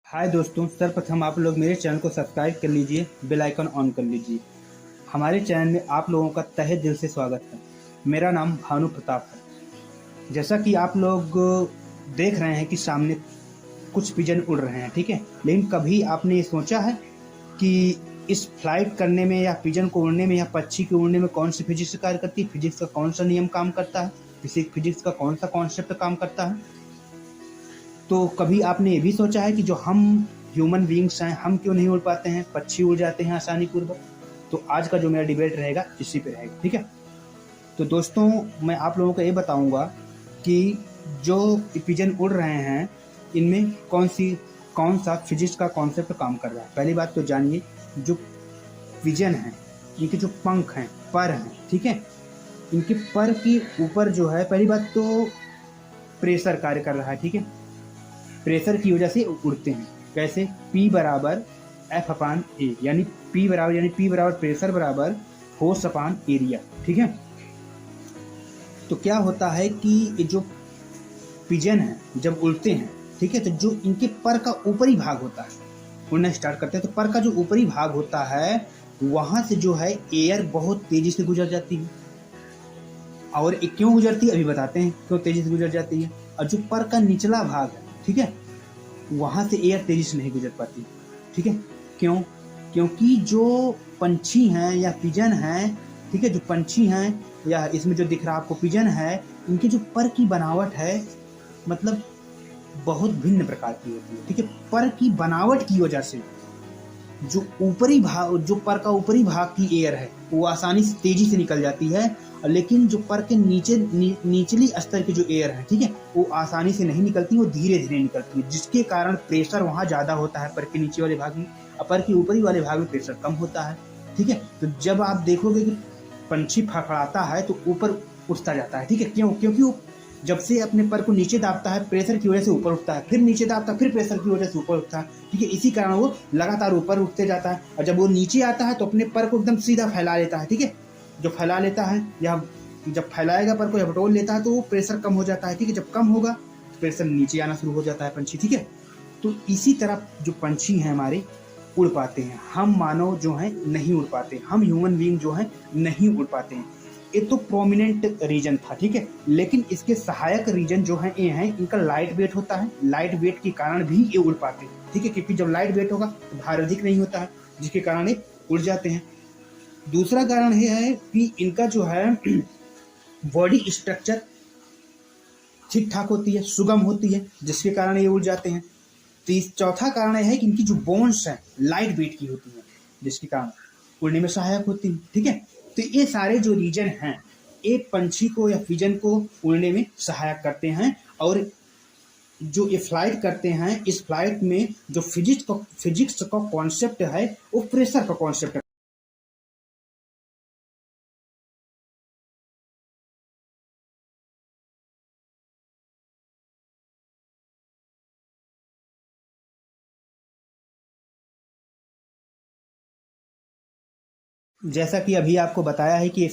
हाय दोस्तों, सर्वप्रथम आप लोग मेरे चैनल को सब्सक्राइब कर लीजिए, बेल आइकन ऑन कर लीजिए। हमारे चैनल में आप लोगों का तहे दिल से स्वागत है। मेरा नाम भानु प्रताप है। जैसा कि आप लोग देख रहे हैं कि सामने कुछ पिजन उड़ रहे हैं, ठीक है। लेकिन कभी आपने ये सोचा है कि इस फ्लाइट करने में या पिजन को उड़ने में या पक्षी के उड़ने में कौन सी फिजिक्स कार्य करती है, फिजिक्स का कौन सा नियम काम करता है, फिजिक्स का कौन सा कॉन्सेप्ट काम करता है। तो कभी आपने ये भी सोचा है कि जो हम ह्यूमन बींग्स हैं, हम क्यों नहीं उड़ पाते हैं, पक्षी उड़ जाते हैं आसानी पूर्वक। तो आज का जो मेरा डिबेट रहेगा इसी पे रहेगा, ठीक है। तो दोस्तों, मैं आप लोगों को ये बताऊंगा कि जो पिजन उड़ रहे हैं इनमें कौन सा फिजिक्स का कॉन्सेप्ट काम कर रहा है। पहली बात तो जानिए, जो पिजन है इनके जो पंख हैं, पर हैं, ठीक है, इनके पर के ऊपर जो है, पहली बात तो प्रेशर कार्य कर रहा है, ठीक है। प्रेशर की वजह से उड़ते हैं। कैसे? P बराबर F अपान ए, यानी P बराबर प्रेशर बराबर फोर्स अपान एरिया, ठीक है। तो क्या होता है कि ये जो पिजन है जब उड़ते हैं, ठीक है, तो जो इनके पर का ऊपरी भाग होता है, उड़ना स्टार्ट करते हैं तो पर का जो ऊपरी भाग होता है वहां से जो है एयर बहुत तेजी से गुजर जाती है। और ये क्यों गुजरती है अभी बताते हैं, क्यों तेजी से गुजर जाती है। और जो पर का निचला भाग है, ठीक है, वहां से एयर तेजी से नहीं गुजर पाती, ठीक है। क्यों? क्योंकि जो पंछी हैं या पिजन हैं, ठीक है, जो पंछी हैं या इसमें जो दिख रहा आपको पिजन है, इनकी जो पर की बनावट है मतलब बहुत भिन्न प्रकार की होती है, ठीक है। पर की बनावट की वजह से जो ऊपरी भाग, जो पर का ऊपरी भाग की एयर है वो आसानी से तेजी से निकल जाती है, लेकिन जो पर के निचली स्तर की जो एयर है, ठीक है, वो आसानी से नहीं निकलती, वो धीरे धीरे निकलती है, जिसके कारण प्रेशर वहां ज्यादा होता है पर के नीचे वाले भाग में, और पर के ऊपरी वाले भाग में प्रेशर कम होता है, ठीक है। तो जब आप देखोगे कि पंछी फड़फड़ाता है तो ऊपर उठता जाता है, ठीक है। क्यों? क्योंकि वो जब से अपने पर को नीचे दाबता है प्रेशर की वजह से ऊपर उठता है, फिर नीचे दाबता है फिर प्रेशर की वजह से ऊपर उठता है, ठीक है। इसी कारण वो लगातार ऊपर उठते जाता है, और जब वो नीचे आता है तो अपने पर को एकदम सीधा फैला लेता है, ठीक है। जो फैला लेता है या जब फैलाएगा पर को या बटोर लेता है तो वो प्रेशर कम हो जाता है, ठीक है। जब कम होगा तो प्रेशर नीचे आना शुरू हो जाता है पंछी, ठीक है। तो इसी तरह जो पंछी हैं हमारे उड़ पाते हैं, हम मानव जो हैं नहीं उड़ पाते, हम ह्यूमन बीइंग जो हैं नहीं उड़ पाते हैं। ये तो प्रोमिनेंट रीजन था, ठीक है। लेकिन इसके सहायक रीजन जो है ये हैं, इनका लाइट वेट होता है, लाइट वेट के कारण भी ये उड़ पाते हैं, ठीक है। क्योंकि जब लाइट वेट होगा तो भार अधिक नहीं होता है, जिसके कारण ये उड़ जाते हैं। दूसरा कारण ये है कि इनका जो है बॉडी स्ट्रक्चर ठीक ठाक होती है, सुगम होती है, जिसके कारण ये उड़ जाते हैं। चौथा कारण यह है कि इनकी जो बोन्स है लाइट वेट की होती है, जिसके कारण उड़ने में सहायक होती है, ठीक है। तो ये सारे जो रीजन हैं एक पंछी को या पिजन को उड़ने में सहायक करते हैं। और जो ये फ्लाइट करते हैं, इस फ्लाइट में जो फिजिक्स का कॉन्सेप्ट है वो प्रेशर का कॉन्सेप्ट है। जैसा कि अभी आपको बताया है कि ये